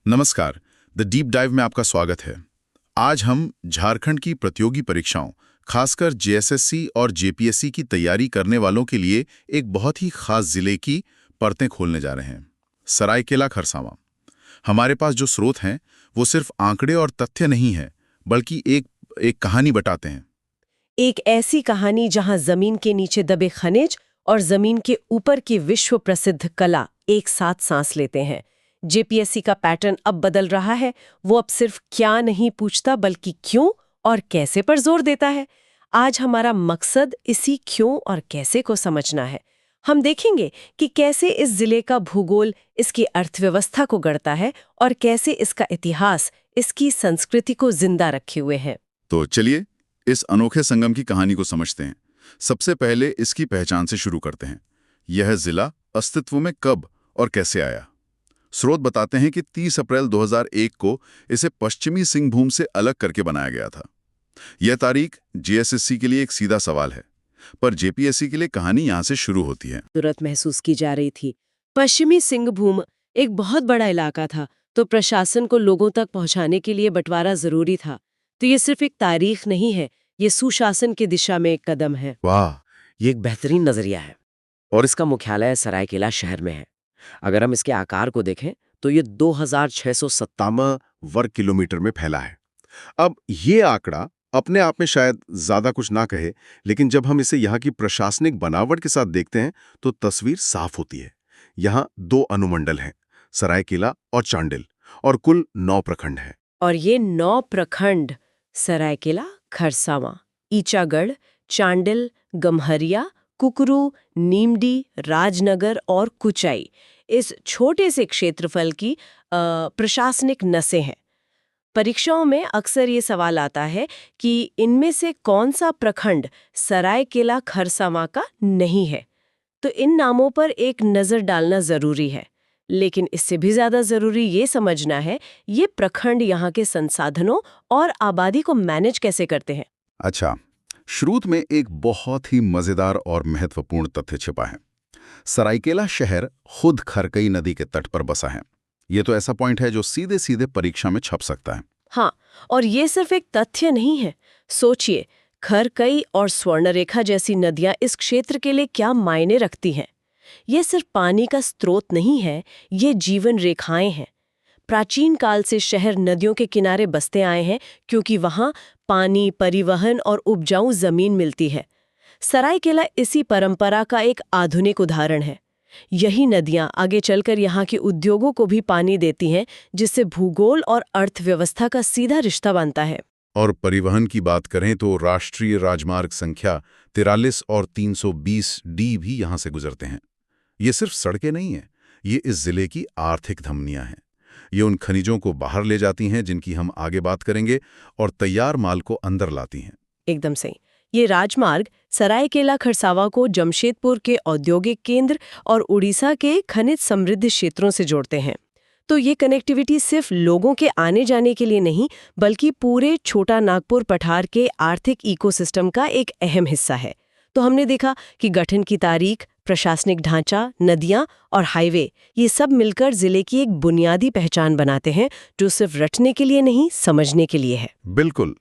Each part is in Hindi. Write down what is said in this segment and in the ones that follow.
नमस्कार। द डीप डाइव में आपका स्वागत है। आज हम झारखंड की प्रतियोगी परीक्षाओं, खासकर जेएसएससी और जेपीएससी की तैयारी करने वालों के लिए एक बहुत ही खास जिले की परतें खोलने जा रहे हैं, सरायकेला खरसावां। हमारे पास जो स्रोत हैं वो सिर्फ आंकड़े और तथ्य नहीं है, बल्कि एक कहानी बताते हैं। एक ऐसी कहानी जहां जमीन के नीचे दबे खनिज और जमीन के ऊपर की विश्व प्रसिद्ध कला एक साथ सांस लेते हैं। जेपीएससी का पैटर्न अब बदल रहा है। वो अब सिर्फ क्या नहीं पूछता, बल्कि क्यों और कैसे पर जोर देता है। आज हमारा मकसद इसी क्यों और कैसे को समझना है। हम देखेंगे कि कैसे इस जिले का भूगोल इसकी अर्थव्यवस्था को गढ़ता है और कैसे इसका इतिहास इसकी संस्कृति को जिंदा रखे हुए है। तो चलिए इस अनोखे संगम की कहानी को समझते हैं। सबसे पहले इसकी पहचान से शुरू करते हैं। यह जिला अस्तित्व में कब और कैसे आया? स्रोत बताते हैं कि 30 अप्रैल 2001 को इसे पश्चिमी सिंहभूम से अलग करके बनाया गया था। यह तारीख जेएसएससी के लिए एक सीधा सवाल है, पर जेपीएससी के लिए कहानी यहां से शुरू होती है। जरूरत महसूस की जा रही थी। पश्चिमी सिंहभूम एक बहुत बड़ा इलाका था, तो प्रशासन को लोगों तक पहुंचाने के लिए बंटवारा जरूरी था। तो ये सिर्फ एक तारीख नहीं है, ये सुशासन की दिशा में एक कदम है। वाह, ये एक बेहतरीन नजरिया है। और इसका मुख्यालय सरायकेला शहर में है। अगर हम इसके आकार को देखें तो ये 2657 वर्ग किलोमीटर में फैला है। अब ये आंकड़ा अपने आप में शायद ज्यादा कुछ ना कहे, लेकिन जब हम इसे यहाँ की प्रशासनिक बनावट के साथ देखते हैं तो तस्वीर साफ होती है। यहाँ 2 अनुमंडल हैं, सरायकेला और चांडिल, और कुल 9 प्रखंड हैं। और ये 9 प्रखंड सरायकेला, खरसावां, ईचागढ़, चांडिल, गम्हरिया, कुकरू, नीमडी, राजनगर और कुचाई इस छोटे से क्षेत्रफल की प्रशासनिक नसें हैं। परीक्षाओं में अक्सर ये सवाल आता है कि इनमें से कौन सा प्रखंड सरायकेला खरसावां का नहीं है। तो इन नामों पर एक नज़र डालना ज़रूरी है, लेकिन इससे भी ज़्यादा ज़रूरी ये समझना है ये प्रखंड यहाँ के संसाधनों और आबादी को मैनेज कैसे करते हैं। अच्छा, शुरू में एक बहुत ही मजेदार और महत्वपूर्ण तथ्य छिपा है। सरायकेला शहर खुद खरकई नदी के तट पर बसा है। ये तो ऐसा पॉइंट है जो सीधे सीधे परीक्षा में छप सकता है। हाँ, और ये सिर्फ एक तथ्य नहीं है। सोचिए, खरकई और स्वर्णरेखा जैसी नदियां इस क्षेत्र के लिए क्या मायने रखती हैं। ये सिर्फ पानी का स्रोत नहीं है, ये जीवन रेखाएं हैं। प्राचीन काल से शहर नदियों के किनारे बसते आए हैं, क्योंकि वहां पानी, परिवहन और उपजाऊ जमीन मिलती है। सरायकेला इसी परंपरा का एक आधुनिक उदाहरण है। यही नदियां आगे चलकर यहाँ के उद्योगों को भी पानी देती हैं, जिससे भूगोल और अर्थव्यवस्था का सीधा रिश्ता बनता है। और परिवहन की बात करें तो राष्ट्रीय राजमार्ग संख्या 43 और 320 डी भी यहां से गुजरते हैं। ये सिर्फ सड़कें नहीं हैं, ये इस जिले की आर्थिक धमनियां हैं। ये उन खनिजों को बाहर ले जाती हैं जिनकी हम आगे बात करेंगे, और तैयार माल को अंदर लाती हैं। एकदम सही। ये राजमार्ग सरायकेला खरसावां को जमशेदपुर के औद्योगिक केंद्र और उड़ीसा के खनिज समृद्ध क्षेत्रों से जोड़ते हैं। तो ये कनेक्टिविटी सिर्फ लोगों के आने जाने के लिए नहीं, बल्कि पूरे छोटा नागपुर पठार के आर्थिक इकोसिस्टम का एक अहम हिस्सा है। तो हमने देखा कि गठन की तारीख, प्रशासनिक ढांचा, नदियां और हाईवे, ये सब मिलकर जिले की एक बुनियादी पहचान बनाते हैं, जो सिर्फ रटने के लिए नहीं, समझने के लिए है। बिल्कुल,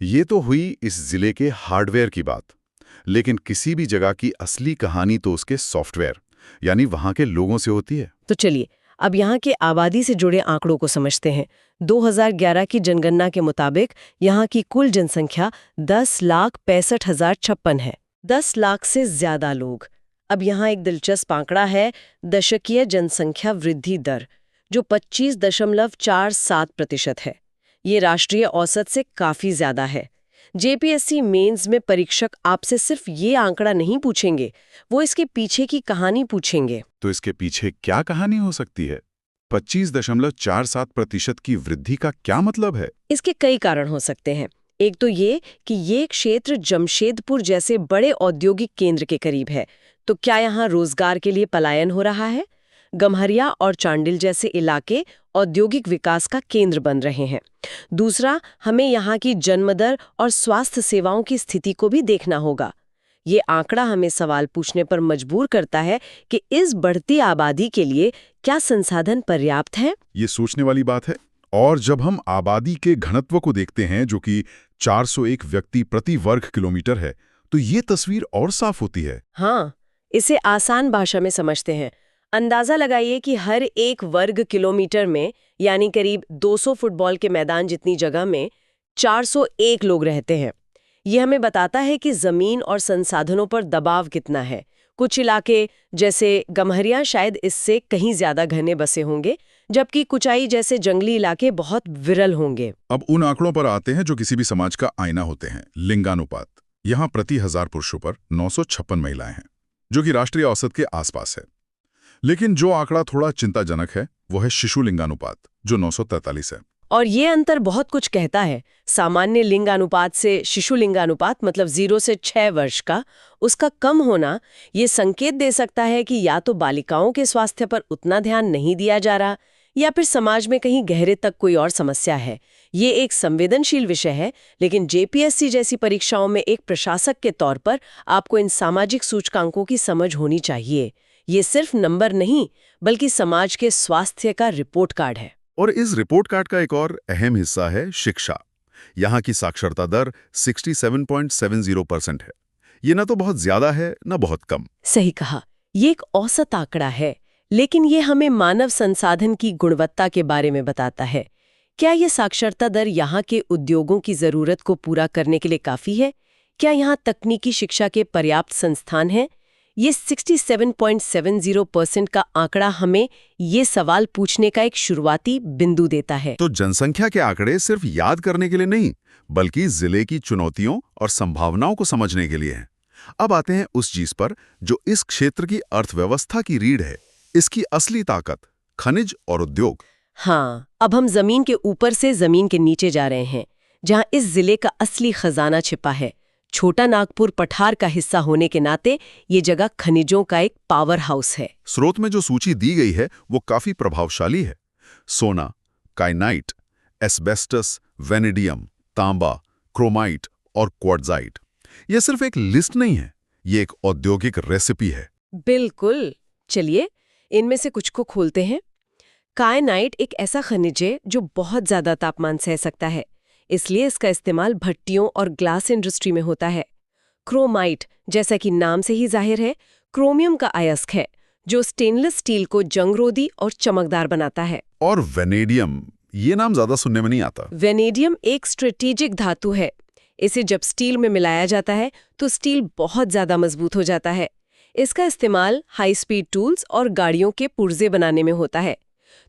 ये तो हुई इस जिले के हार्डवेयर की बात, लेकिन किसी भी जगह की असली कहानी तो उसके सॉफ्टवेयर यानी वहां के लोगों से होती है। तो चलिए अब यहाँ के आबादी से जुड़े आंकड़ों को समझते हैं। 2011 की जनगणना के मुताबिक यहाँ की कुल जनसंख्या 10,65,056 है। 10 लाख से ज्यादा लोग। अब यहाँ एक दिलचस्प आंकड़ा है, दशकीय जनसंख्या वृद्धि दर, जो 25.47% है। ये राष्ट्रीय औसत से काफी ज्यादा है। जेपीएससी मेंस में परीक्षक आपसे सिर्फ ये आंकड़ा नहीं पूछेंगे, वो इसके पीछे की कहानी पूछेंगे। तो इसके पीछे क्या कहानी हो सकती है? 25.47% की वृद्धि का क्या मतलब है? इसके कई कारण हो सकते हैं। एक तो ये कि ये क्षेत्र जमशेदपुर जैसे बड़े औद्योगिक केंद्र के करीब है, तो क्या यहाँ रोजगार के लिए पलायन हो रहा है? गम्हरिया और चांडिल जैसे इलाके औद्योगिक विकास का केंद्र बन रहे हैं। दूसरा, हमें यहाँ की जन्म दर और स्वास्थ्य सेवाओं की स्थिति को भी देखना होगा। ये आंकड़ा हमें सवाल पूछने पर मजबूर करता है कि इस बढ़ती आबादी के लिए क्या संसाधन पर्याप्त हैं? ये सोचने वाली बात है। और जब हम आबादी के घनत्व को देखते हैं, जो कि 401 व्यक्ति प्रति वर्ग किलोमीटर है, तो ये तस्वीर और साफ होती है। हाँ, इसे आसान भाषा में समझते हैं। अंदाजा लगाइए कि हर एक वर्ग किलोमीटर में, यानी करीब 200 फुटबॉल के मैदान जितनी जगह में 401 लोग रहते हैं। ये हमें बताता है कि जमीन और संसाधनों पर दबाव कितना है। कुछ इलाके जैसे गम्हरिया शायद इससे कहीं ज्यादा घने बसे होंगे, जबकि कुचाई जैसे जंगली इलाके बहुत विरल होंगे। अब उन आंकड़ों पर आते हैं जो किसी भी समाज का आईना होते हैं। लिंगानुपात। यहाँ प्रति 1000 पुरुषों पर 956 महिलाएं हैं, जो कि राष्ट्रीय औसत के आसपास है। लेकिन जो आंकड़ा थोड़ा चिंताजनक है वो है शिशु लिंगानुपात, जो 943 है। और ये अंतर बहुत कुछ कहता है। सामान्य लिंगानुपात से शिशु लिंगानुपात, मतलब 0 से 6 वर्ष का, उसका कम होना ये संकेत दे सकता है कि या तो बालिकाओं के स्वास्थ्य पर उतना ध्यान नहीं दिया जा रहा, या फिर समाज में कहीं गहरे तक कोई और समस्या है। ये एक संवेदनशील विषय है, लेकिन जेपीएससी जैसी परीक्षाओं में एक प्रशासक के तौर पर आपको इन सामाजिक सूचकांकों की समझ होनी चाहिए। ये सिर्फ नंबर नहीं, बल्कि समाज के स्वास्थ्य का रिपोर्ट कार्ड है। और इस रिपोर्ट कार्ड का एक और अहम हिस्सा है शिक्षा। यहाँ की साक्षरता दर 67.70% है। ये ना तो बहुत ज्यादा है, ना बहुत कम। सही कहा, ये एक औसत आंकड़ा है, लेकिन ये हमें मानव संसाधन की गुणवत्ता के बारे में बताता है। क्या ये साक्षरता दर यहाँ के उद्योगों की जरूरत को पूरा करने के लिए काफी है? क्या यहाँ तकनीकी शिक्षा के पर्याप्त संस्थान हैं? ये 67.70% का आंकड़ा हमें ये सवाल पूछने का एक शुरुआती बिंदु देता है। तो जनसंख्या के आंकड़े सिर्फ याद करने के लिए नहीं, बल्कि जिले की चुनौतियों और संभावनाओं को समझने के लिए हैं। अब आते हैं उस चीज पर जो इस क्षेत्र की अर्थव्यवस्था की रीढ़ है, इसकी असली ताकत, खनिज और उद्योग। हाँ, अब हम जमीन के ऊपर से जमीन के नीचे जा रहे हैं, जहाँ इस जिले का असली खजाना छिपा है। छोटा नागपुर पठार का हिस्सा होने के नाते ये जगह खनिजों का एक पावर हाउस है। स्रोत में जो सूची दी गई है वो काफी प्रभावशाली है। सोना, काइनाइट, एस्बेस्टस, वेनेडियम, तांबा, क्रोमाइट और क्वार्ट्जाइट। ये सिर्फ एक लिस्ट नहीं है, ये एक औद्योगिक रेसिपी है। बिल्कुल। चलिए इनमें से कुछ को खोलते हैं। काइनाइट एक ऐसा खनिज है जो बहुत ज्यादा तापमान सह सकता है, इसलिए इसका इस्तेमाल भट्टियों और ग्लास इंडस्ट्री में होता है। क्रोमाइट, जैसा कि नाम से ही जाहिर है, क्रोमियम का अयस्क है जो स्टेनलेस स्टील को जंगरोधी और चमकदार बनाता है। और वेनेडियम, ये नाम ज्यादा सुनने में नहीं आता। वेनेडियम एक स्ट्रेटेजिक धातु है। इसे जब स्टील में मिलाया जाता है तो स्टील बहुत ज्यादा मजबूत हो जाता है। इसका इस्तेमाल हाई स्पीड टूल्स और गाड़ियों के पुर्जे बनाने में होता है।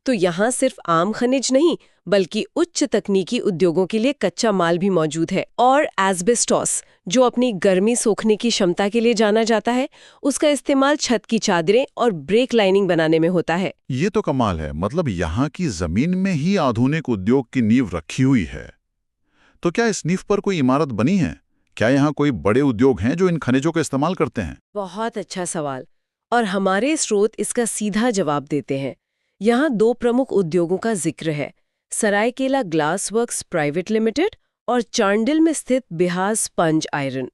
तो यहाँ सिर्फ आम खनिज नहीं, बल्कि उच्च तकनीकी उद्योगों के लिए कच्चा माल भी मौजूद है। और एस्बेस्टॉस, जो अपनी गर्मी सोखने की क्षमता के लिए जाना जाता है, उसका इस्तेमाल छत की चादरें और ब्रेक लाइनिंग बनाने में होता है। ये तो कमाल है, मतलब यहाँ की जमीन में ही आधुनिक उद्योग की नींव रखी हुई है। तो क्या इस नींव पर कोई इमारत बनी है? क्या यहाँ कोई बड़े उद्योग हैं जो इन खनिजों का इस्तेमाल करते हैं? बहुत अच्छा सवाल, और हमारे स्रोत इसका सीधा जवाब देते हैं। यहाँ 2 प्रमुख उद्योगों का जिक्र है, Saraikela glass works private limited और चांडिल में स्थित बिहार स्पंज आयरन।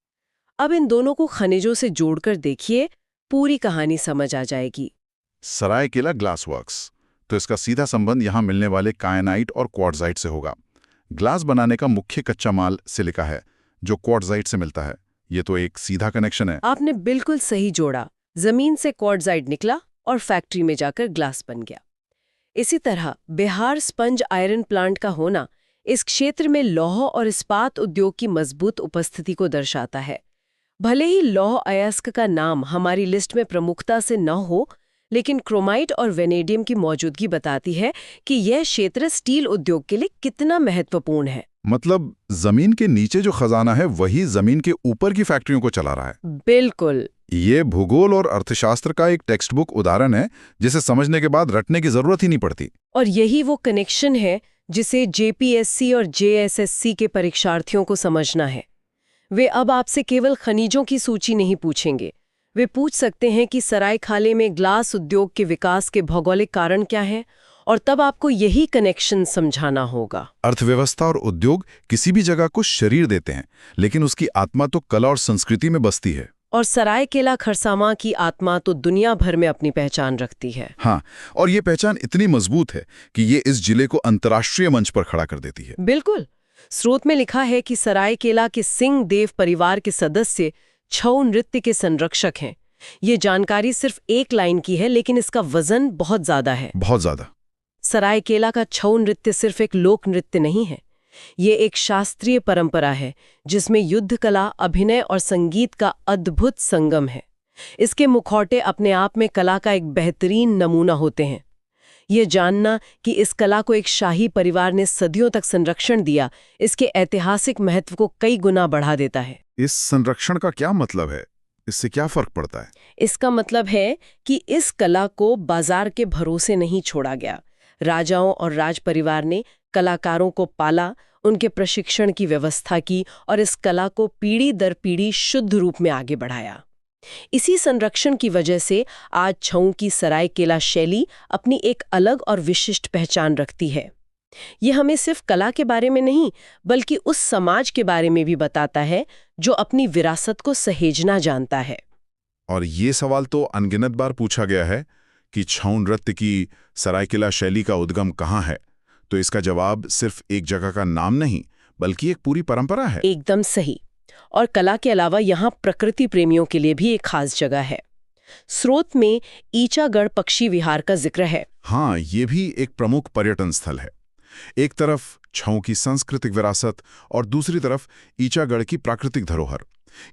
अब इन दोनों को खनिजों से जोड़कर देखिए, पूरी कहानी समझ आ जाएगी। सरायकेला ग्लास वर्क्स, तो इसका सीधा संबंध यहाँ मिलने वाले कायनाइट और क्वार्ट्जाइट से होगा। ग्लास बनाने का मुख्य कच्चा माल सिलिका है, जो क्वार्ट्जाइट से मिलता है। ये तो एक सीधा कनेक्शन है। आपने बिल्कुल सही जोड़ा। जमीन से क्वार्ट्जाइट निकला और फैक्ट्री में जाकर ग्लास बन गया। इसी तरह बिहार स्पंज आयरन प्लांट का होना इस क्षेत्र में लौह और इस्पात उद्योग की मजबूत उपस्थिति को दर्शाता है। भले ही लौह अयस्क का नाम हमारी लिस्ट में प्रमुखता से न हो, लेकिन क्रोमाइट और वेनेडियम की मौजूदगी बताती है कि यह क्षेत्र स्टील उद्योग के लिए कितना महत्वपूर्ण है। मतलब जमीन के नीचे जो खजाना है वही जमीन के ऊपर की फैक्ट्रियों को चला रहा है। बिल्कुल। ये भूगोल और अर्थशास्त्र का एक टेक्स्ट बुक उदाहरण है, जिसे समझने के बाद रटने की जरूरत ही नहीं पड़ती। और यही वो कनेक्शन है जिसे जेपीएससी और जेएसएससी के परीक्षार्थियों को समझना है। वे अब आपसे केवल खनिजों की सूची नहीं पूछेंगे, वे पूछ सकते हैं कि सरायखाले में ग्लास उद्योग के विकास के भौगोलिक कारण क्या हैं, और तब आपको यही कनेक्शन समझाना होगा। अर्थव्यवस्था और उद्योग किसी भी जगह को शरीर देते हैं, लेकिन उसकी आत्मा तो कला और संस्कृति में बसती है। और सरायकेला खरसावां की आत्मा तो दुनिया भर में अपनी पहचान रखती है। हाँ, और ये पहचान इतनी मजबूत है कि ये इस जिले को अंतर्राष्ट्रीय मंच पर खड़ा कर देती है। बिल्कुल। स्रोत में लिखा है कि सरायकेला के सिंह देव परिवार के सदस्य छऊ नृत्य के संरक्षक हैं। ये जानकारी सिर्फ एक लाइन की है, लेकिन इसका वजन बहुत ज्यादा है। बहुत ज्यादा। सरायकेला का छऊ नृत्य सिर्फ एक लोक नृत्य नहीं है, ये एक शास्त्रीय परंपरा है जिसमें युद्ध कला, अभिनय और संगीत का अद्भुत संगम है। इसके मुखौटे अपने आप में कला का एक बेहतरीन नमूना होते हैं। ये जानना कि इस कला को एक शाही परिवार ने सदियों तक संरक्षण दिया, इसके ऐतिहासिक महत्व को कई गुना बढ़ा देता है। इस संरक्षण का क्या मतलब है? इससे क्या फर्क पड़ता है? इसका मतलब है कि इस कला को बाजार के भरोसे नहीं छोड़ा गया। राजाओं और राज परिवार ने कलाकारों को पाला, उनके प्रशिक्षण की व्यवस्था की और इस कला को पीढ़ी दर पीढ़ी शुद्ध रूप में आगे बढ़ाया। इसी संरक्षण की वजह से आज छऊ की सरायकेला शैली अपनी एक अलग और विशिष्ट पहचान रखती है। ये हमें सिर्फ कला के बारे में नहीं, बल्कि उस समाज के बारे में भी बताता है जो अपनी विरासत को सहेजना जानता है। और ये सवाल तो अनगिनत बार पूछा गया है कि छऊ नृत्य की सरायकेला शैली का उद्गम कहाँ है, तो इसका जवाब सिर्फ एक जगह का नाम नहीं, बल्कि एक पूरी परंपरा है। एकदम सही। और कला के अलावा यहाँ प्रकृति प्रेमियों के लिए भी एक खास जगह है। स्रोत में ईचागढ़ पक्षी विहार का जिक्र है। हाँ, ये भी एक प्रमुख पर्यटन स्थल है। एक तरफ छऊ की सांस्कृतिक विरासत और दूसरी तरफ ईचागढ़ की प्राकृतिक धरोहर।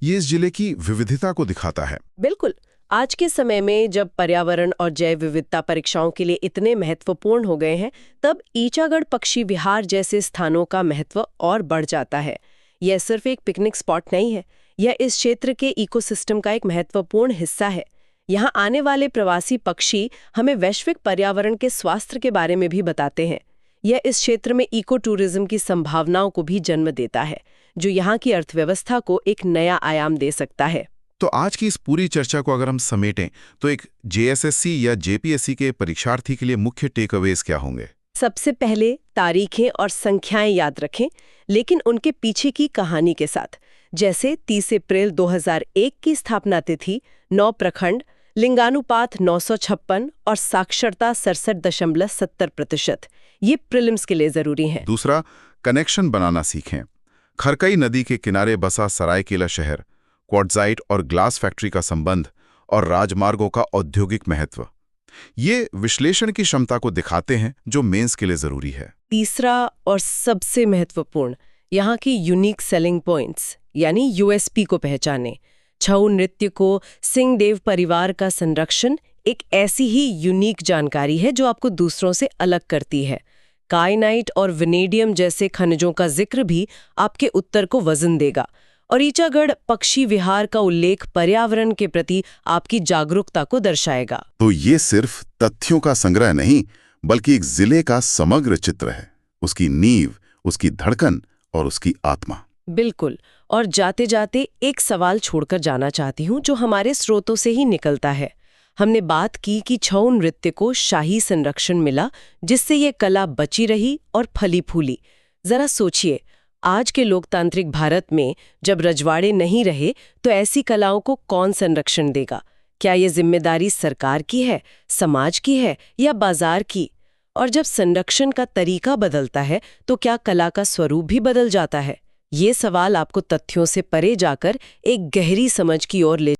ये इस जिले की विविधता को दिखाता है। बिल्कुल। आज के समय में जब पर्यावरण और जैव विविधता परीक्षाओं के लिए इतने महत्वपूर्ण हो गए हैं, तब ईचागढ़ पक्षी विहार जैसे स्थानों का महत्व और बढ़ जाता है। यह सिर्फ एक पिकनिक स्पॉट नहीं है, यह इस क्षेत्र के इकोसिस्टम का एक महत्वपूर्ण हिस्सा है। यहाँ आने वाले प्रवासी पक्षी हमें वैश्विक पर्यावरण के स्वास्थ्य के बारे में भी बताते हैं। यह इस क्षेत्र में इको टूरिज्म की संभावनाओं को भी जन्म देता है, जो यहाँ की अर्थव्यवस्था को एक नया आयाम दे सकता है। तो आज की इस पूरी चर्चा को अगर हम समेटें तो एक JSSC या JPSC के परीक्षार्थी के लिए मुख्य टेकअवेज क्या होंगे? सबसे पहले तारीखें और संख्याएं याद रखें, लेकिन उनके पीछे की कहानी के साथ। जैसे 30 अप्रैल 2001 की स्थापना तिथि, 9 प्रखंड, लिंगानुपात 956 और साक्षरता 67.70%। ये प्रीलिम्स के लिए जरूरी है। दूसरा, कनेक्शन बनाना सीखें। खरकई नदी के किनारे बसा सरायकेला शहर, क्वार्ट्जाइट और ग्लास फैक्ट्री का संबंध और राजमार्गों का औद्योगिक महत्व, ये विश्लेषण की क्षमता को दिखाते हैं जो मेंस के लिए जरूरी है। तीसरा और सबसे महत्वपूर्ण, यहाँ की यूनिक सेलिंग पॉइंट्स यानी USP को पहचानें। छऊ नृत्य को सिंह देव परिवार का संरक्षण एक ऐसी ही यूनिक जानकारी है जो आपको दूसरों से अलग करती है। काइनाइट और वेनेडियम जैसे खनिजों का जिक्र भी आपके उत्तर को वजन देगा। और ईचागढ़ पक्षी विहार का उल्लेख पर्यावरण के प्रति आपकी जागरूकता को दर्शाएगा। तो ये सिर्फ तथ्यों का संग्रह नहीं, बल्कि एक जिले का समग्र चित्र है, उसकी नींव, उसकी धड़कन और उसकी आत्मा। बिल्कुल। और जाते जाते एक सवाल छोड़कर जाना चाहती हूँ जो हमारे स्रोतों से ही निकलता है। हमने बात की कि छऊ नृत्य को शाही संरक्षण मिला, जिससे ये कला बची रही और फली फूली। जरा सोचिए, आज के लोकतांत्रिक भारत में जब रजवाड़े नहीं रहे तो ऐसी कलाओं को कौन संरक्षण देगा? क्या ये जिम्मेदारी सरकार की है, समाज की है या बाजार की? और जब संरक्षण का तरीका बदलता है तो क्या कला का स्वरूप भी बदल जाता है? ये सवाल आपको तथ्यों से परे जाकर एक गहरी समझ की ओर ले